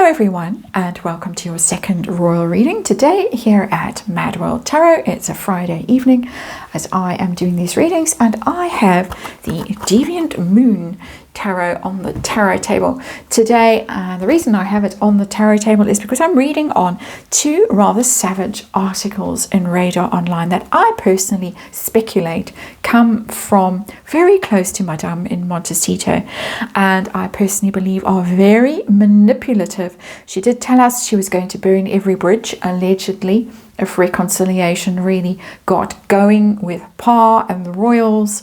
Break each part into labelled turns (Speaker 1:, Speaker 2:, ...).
Speaker 1: Hello everyone, and welcome to your second royal reading today here at MadWorldTarot. It's a Friday evening as I am doing these readings, and I have the Deviant Moon Tarot on the tarot table today. The reason I have it on the tarot table is because I'm reading on two rather savage articles in Radar Online that I personally speculate come from very close to Madame in Montecito, and I personally believe are very manipulative. She did tell us she was going to burn every bridge, allegedly, if reconciliation really got going with Pa and the royals.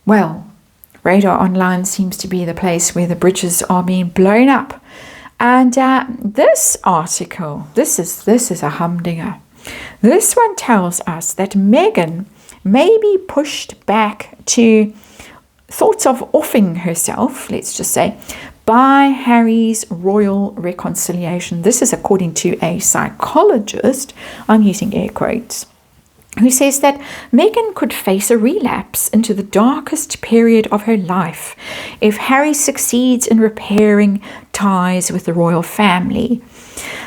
Speaker 1: Well, Radar Online seems to be the place where the bridges are being blown up. And this article, this is a humdinger. This one tells us that Meghan may be pushed back to thoughts of offing herself, let's just say, by Harry's royal reconciliation. This is according to a psychologist, I'm using air quotes, who says that Meghan could face a relapse into the darkest period of her life if Harry succeeds in repairing ties with the royal family.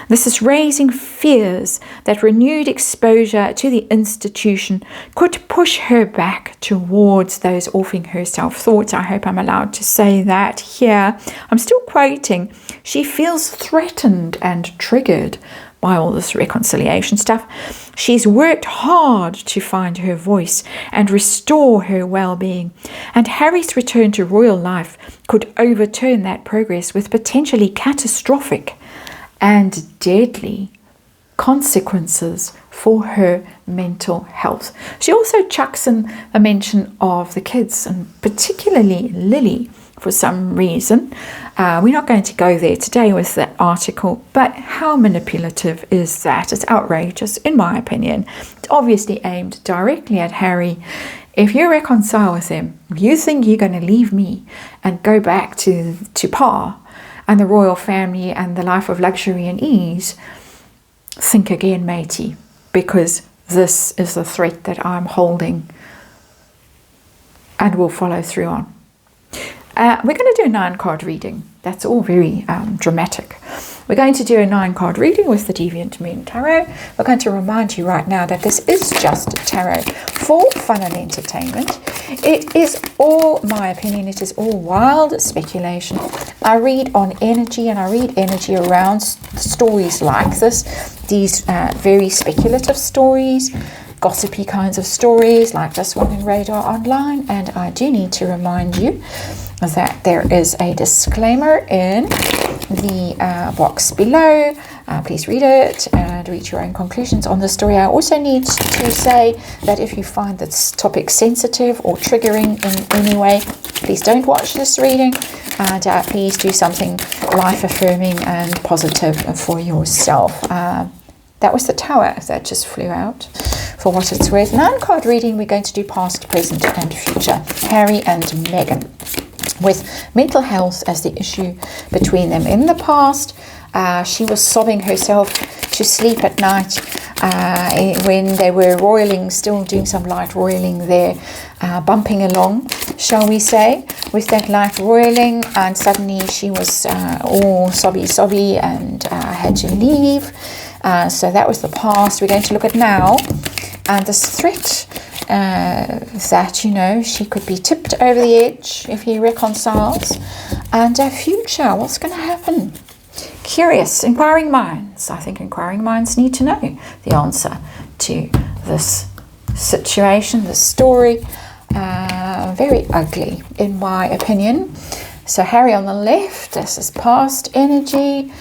Speaker 1: This is raising fears that renewed exposure to the institution could push her back towards those offing herself thoughts. I hope I'm allowed to say that here. I'm still quoting. She feels threatened and triggered by all this reconciliation stuff. She's worked hard to find her voice and restore her well-being, and Harry's return to royal life could overturn that progress with potentially catastrophic and deadly consequences for her mental health. She also chucks in a mention of the kids, and particularly Lily, for some reason. We're not going to go there today with that article, but how manipulative is that? It's outrageous, in my opinion. It's obviously aimed directly at Harry. If you reconcile with him, you think you're going to leave me and go back to Pa and the royal family and the life of luxury and ease, think again, matey, because this is the threat that I'm holding and will follow through on. We're going to do a 9-card reading. That's all very dramatic. We're going to do a 9-card reading with the Deviant Moon Tarot. We're going to remind you right now that this is just tarot for fun and entertainment. It is all my opinion. It is all wild speculation. I read on energy, and I read energy around stories like this. These very speculative stories, gossipy kinds of stories like this one in Radar Online. And I do need to remind you that there is a disclaimer in the box below. Please read it and reach your own conclusions on the story. I also need to say that if you find this topic sensitive or triggering in any way, please don't watch this reading, and please do something life-affirming and positive for yourself. That was the tower that just flew out. For what it's worth, 9-card reading, we're going to do past, present and future. Harry and Meghan, with mental health as the issue between them. In the past, she was sobbing herself to sleep at night when they were roiling, still doing some light roiling there, bumping along, shall we say, with that light roiling, and suddenly she was all sobby and had to leave. So that was the past. We're going to look at now, and this threat that, you know, she could be tipped over the edge if he reconciles, and our future, what's going to happen? Curious, inquiring minds. I think inquiring minds need to know the answer to this situation, this story. Very ugly, in my opinion. So Harry on the left, this is past energy.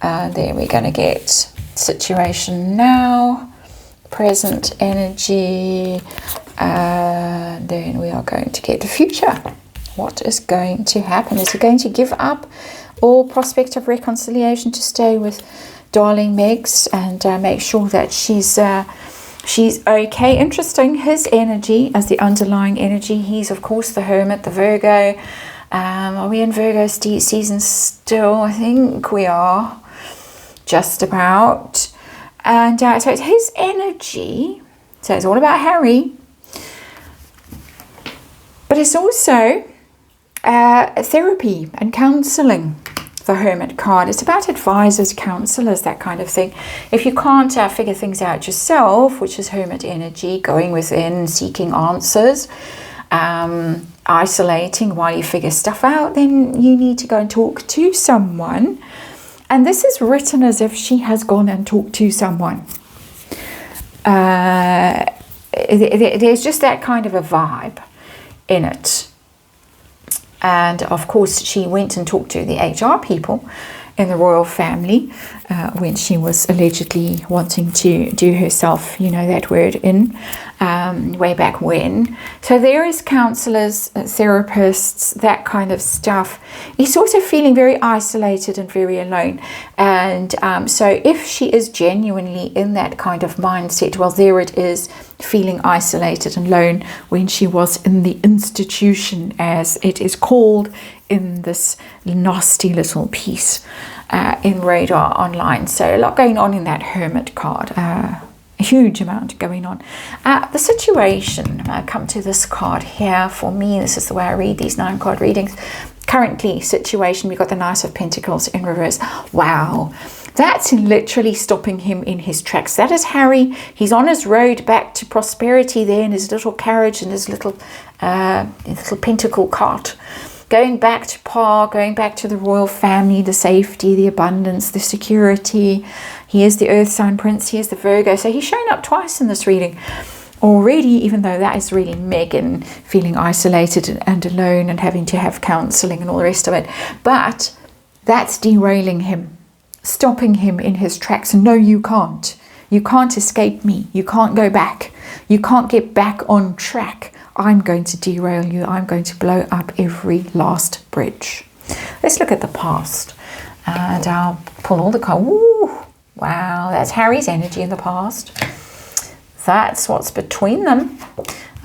Speaker 1: Then we're going to get situation now, present energy, and then we are going to get the future. What is going to happen? Is he going to give up all prospect of reconciliation to stay with darling Megs and make sure that she's okay? Interesting, his energy as the underlying energy. He's of course the Hermit, the Virgo. Are we in Virgo season still? I think we are, just about. And so it's his energy. So it's all about Harry, but it's also therapy and counselling. the Hermit card. It's about advisors, counselors, that kind of thing. If you can't figure things out yourself, which is Hermit energy, going within, seeking answers, isolating while you figure stuff out, then you need to go and talk to someone. And this is written as if she has gone and talked to someone. There's just that kind of a vibe in it. And of course, she went and talked to the HR people in the royal family when she was allegedly wanting to do herself, you know that word, in way back when. So there is counselors, therapists, that kind of stuff. He's also feeling very isolated and very alone. And so if she is genuinely in that kind of mindset, well, there it is, feeling isolated and alone when she was in the institution, as it is called in this nasty little piece in Radar Online. So a lot going on in that Hermit card. A huge amount going on. The situation, I come to this card here. For me, this is the way I read these 9 card readings. Currently, situation, we've got the Knight of Pentacles in reverse. Wow. That's literally stopping him in his tracks. That is Harry. He's on his road back to prosperity there in his little carriage and his little pentacle cart. Going back to par, going back to the royal family, the safety, the abundance, the security. He is the Earth sign prince. He is the Virgo. So he's shown up twice in this reading already, even though that is really Meghan feeling isolated and alone and having to have counselling and all the rest of it. But that's derailing him, stopping him in his tracks. No, you can't. You can't escape me. You can't go back. You can't get back on track. I'm going to derail you. I'm going to blow up every last bridge. Let's look at the past. And I'll pull all the cards. Wow, that's Harry's energy in the past. That's what's between them.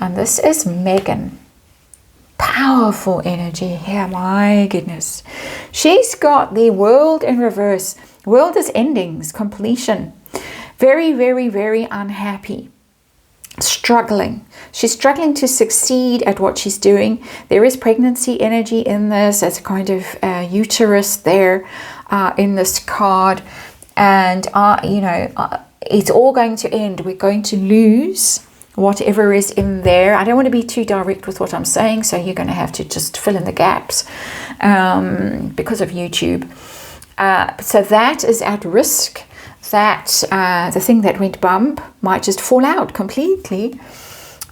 Speaker 1: And this is Meghan. Powerful energy here, my goodness. She's got the World in reverse. World is endings, completion. Very, very, very unhappy. Struggling. She's struggling to succeed at what she's doing. There is pregnancy energy in this. There's a kind of uterus there in this card. And, it's all going to end. We're going to lose whatever is in there. I don't want to be too direct with what I'm saying, so you're going to have to just fill in the gaps because of YouTube. So that is at risk. That the thing that went bump might just fall out completely.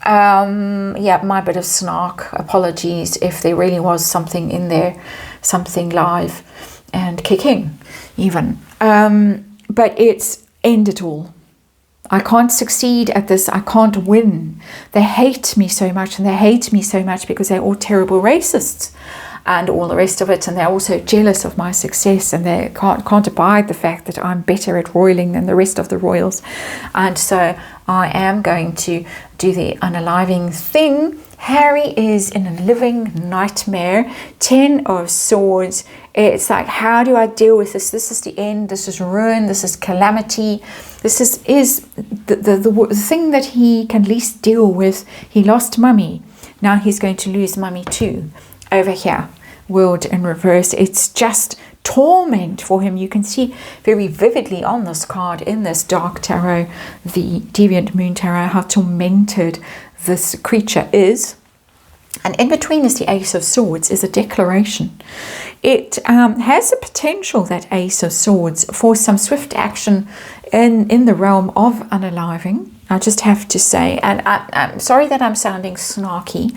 Speaker 1: My bit of snark. Apologies if there really was something in there, something live and kicking even. But it's end it all. I can't succeed at this. I can't win. They hate me so much, and they hate me so much because they're all terrible racists and all the rest of it, and they're also jealous of my success, and they can't abide the fact that I'm better at roiling than the rest of the royals. And so I am going to do the unaliving thing. Harry is in a living nightmare. 10 of Swords. It's like, how do I deal with this? This is the end. This is ruin. This is calamity. This is the thing that he can least deal with. He lost Mummy. Now he's going to lose Mummy too. Over here, World in reverse. It's just torment for him. You can see very vividly on this card in this Dark Tarot, the Deviant Moon Tarot, how tormented this creature is. And in between is the Ace of Swords, is a declaration. It has the potential, that Ace of Swords, for some swift action in the realm of unaliving. I just have to say, and I'm sorry that I'm sounding snarky.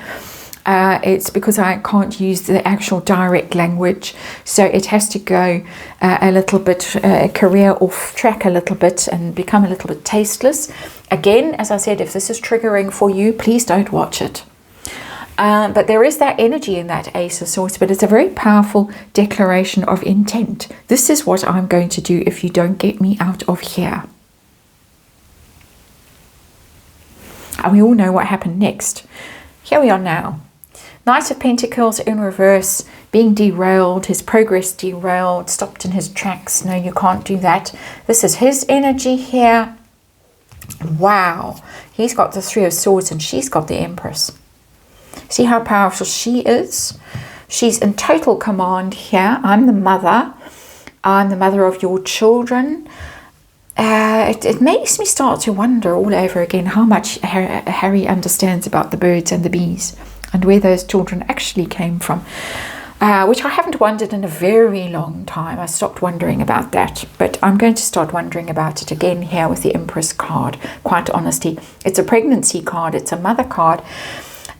Speaker 1: It's because I can't use the actual direct language, so it has to go a little bit career off track a little bit and become a little bit tasteless. Again, as I said, if this is triggering for you, please don't watch it. But there is that energy in that Ace of Swords, but it's a very powerful declaration of intent. This is what I'm going to do if you don't get me out of here. And we all know what happened next. Here we are now. Knight of Pentacles in reverse, being derailed, his progress derailed, stopped in his tracks. No, you can't do that. This is his energy here. Wow. He's got the Three of Swords and she's got the Empress. See how powerful she is? She's in total command here. I'm the mother. I'm the mother of your children. It makes me start to wonder all over again how much Harry understands about the birds and the bees and where those children actually came from, which I haven't wondered in a very long time. I stopped wondering about that, but I'm going to start wondering about it again here with the Empress card, quite honestly. It's a pregnancy card, it's a mother card.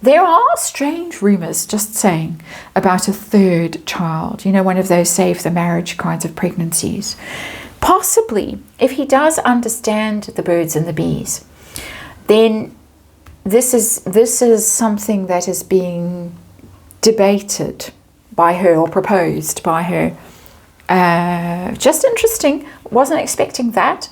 Speaker 1: There are strange rumours, just saying, about a third child, you know, one of those save the marriage kinds of pregnancies. Possibly, if he does understand the birds and the bees, then this is something that is being debated by her or proposed by her. Just interesting. Wasn't expecting that.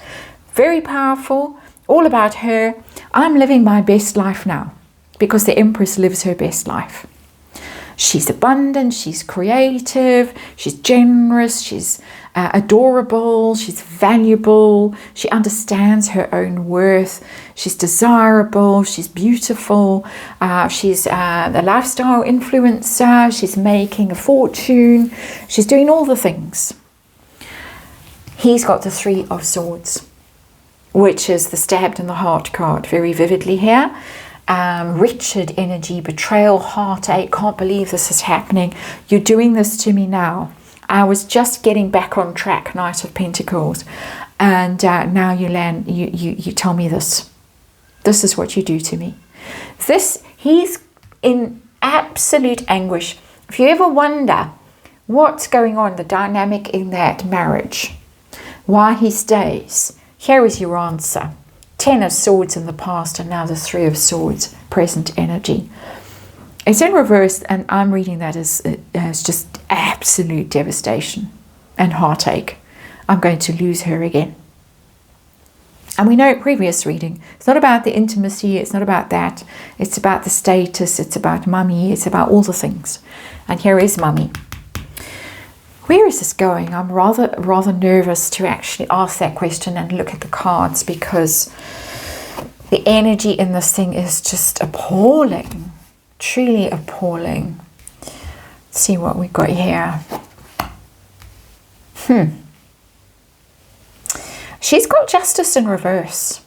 Speaker 1: Very powerful. All about her. I'm living my best life now because the Empress lives her best life. She's abundant, she's creative, she's generous, she's adorable, she's valuable, she understands her own worth, she's desirable, she's beautiful, she's a lifestyle influencer, she's making a fortune, she's doing all the things. He's got the Three of Swords, which is the stabbed in the heart card very vividly here. Wretched energy, betrayal, heartache, can't believe this is happening. You're doing this to me now. I was just getting back on track, Knight of Pentacles, and now you tell me this. This is what you do to me. He's in absolute anguish. If you ever wonder what's going on, the dynamic in that marriage, why he stays, here is your answer. 10 of Swords in the past and now the 3 of Swords, present energy. It's in reverse, and I'm reading that as just absolute devastation and heartache. I'm going to lose her again. And we know previous reading, it's not about the intimacy, it's not about that. It's about the status, it's about mummy, it's about all the things. And here is mummy. Where is this going? I'm rather nervous to actually ask that question and look at the cards, because the energy in this thing is just appalling, truly appalling. Let's see what we got here. She's got Justice in reverse.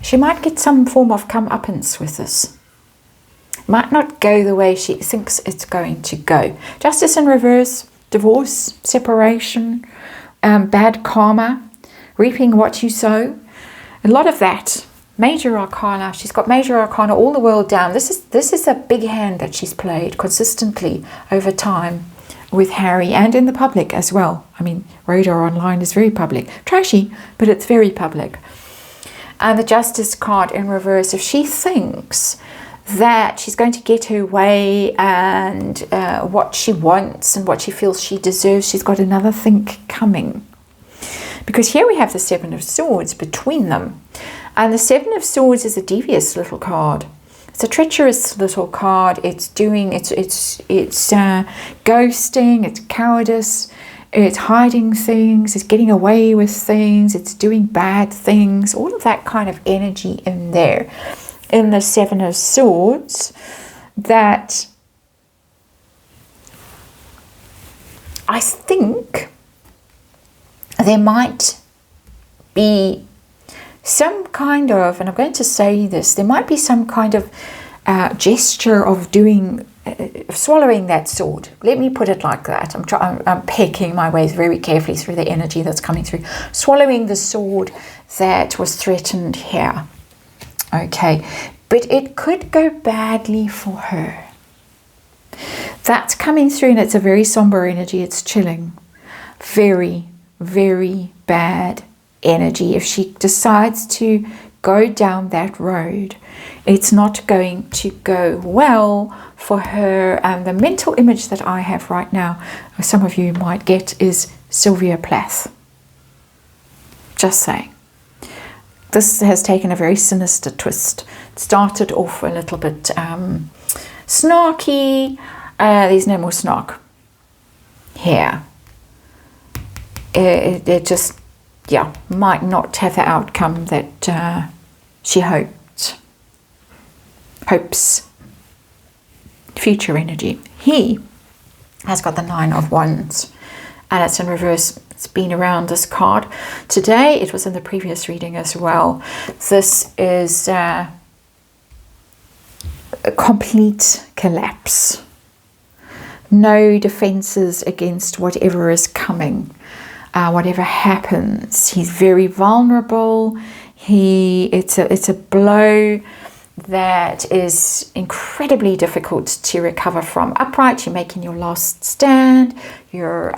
Speaker 1: She might get some form of comeuppance with this. Might not go the way she thinks it's going to go. Justice in reverse. Divorce, separation, bad karma, reaping what you sow. A lot of that. Major arcana. She's got major arcana all the world down. This is a big hand that she's played consistently over time with Harry and in the public as well. I mean, Radar Online is very public. Trashy, but it's very public. And the Justice card in reverse. If she thinks that she's going to get her way and what she wants and what she feels she deserves, she's got another think coming. Because here we have the Seven of Swords between them. And the Seven of Swords is a devious little card. It's a treacherous little card. It's ghosting, it's cowardice, it's hiding things, it's getting away with things, it's doing bad things, all of that kind of energy in there. In the Seven of Swords, that I think there might be some kind of, and I'm going to say this, there might be some kind of gesture of doing, swallowing that sword. Let me put it like that. I'm pecking my way very carefully through the energy that's coming through. Swallowing the sword that was threatened here. Okay, but it could go badly for her. That's coming through, and it's a very somber energy. It's chilling. Very, very bad energy. If she decides to go down that road, it's not going to go well for her. And the mental image that I have right now, some of you might get, is Sylvia Plath. Just saying. This has taken a very sinister twist. It started off a little bit snarky. There's no more snark here. It just, yeah, might not have the outcome that she hopes. Future energy. He has got the Nine of Wands, and it's in reverse. It's been around this card today. It was in the previous reading as well. This is a complete collapse. No defenses against whatever is coming, whatever happens. He's very vulnerable. It's a blow that is incredibly difficult to recover from. Upright, you're making your last stand. You're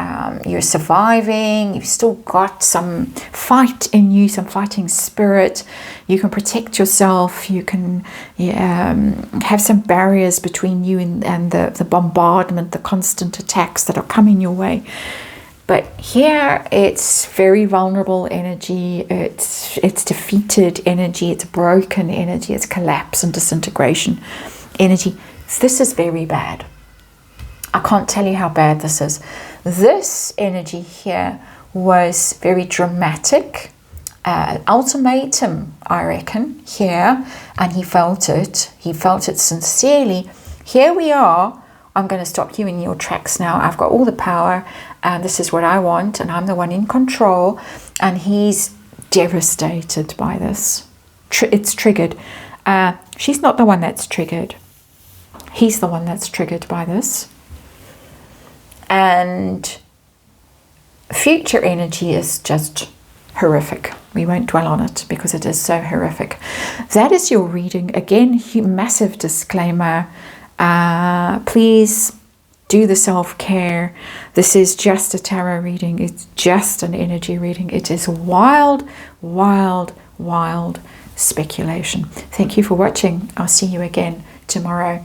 Speaker 1: surviving. You've still got some fight in you, some fighting spirit. You can protect yourself. You can have some barriers between you and the bombardment, the constant attacks that are coming your way. But here it's very vulnerable energy, it's defeated energy, it's broken energy, it's collapse and disintegration energy. This is very bad. I can't tell you how bad this is. This energy here was very dramatic, ultimatum, I reckon, here, and he felt it sincerely. Here we are. I'm going to stop you in your tracks now. I've got all the power, and this is what I want, and I'm the one in control. And he's devastated by this. It's triggered. She's not the one that's triggered. He's the one that's triggered by this. And future energy is just horrific. We won't dwell on it because it is so horrific. That is your reading. Again, massive disclaimer. Please do the self-care. This is just a tarot reading. It's just an energy reading. It is wild, wild, wild speculation. Thank you for watching. I'll see you again tomorrow.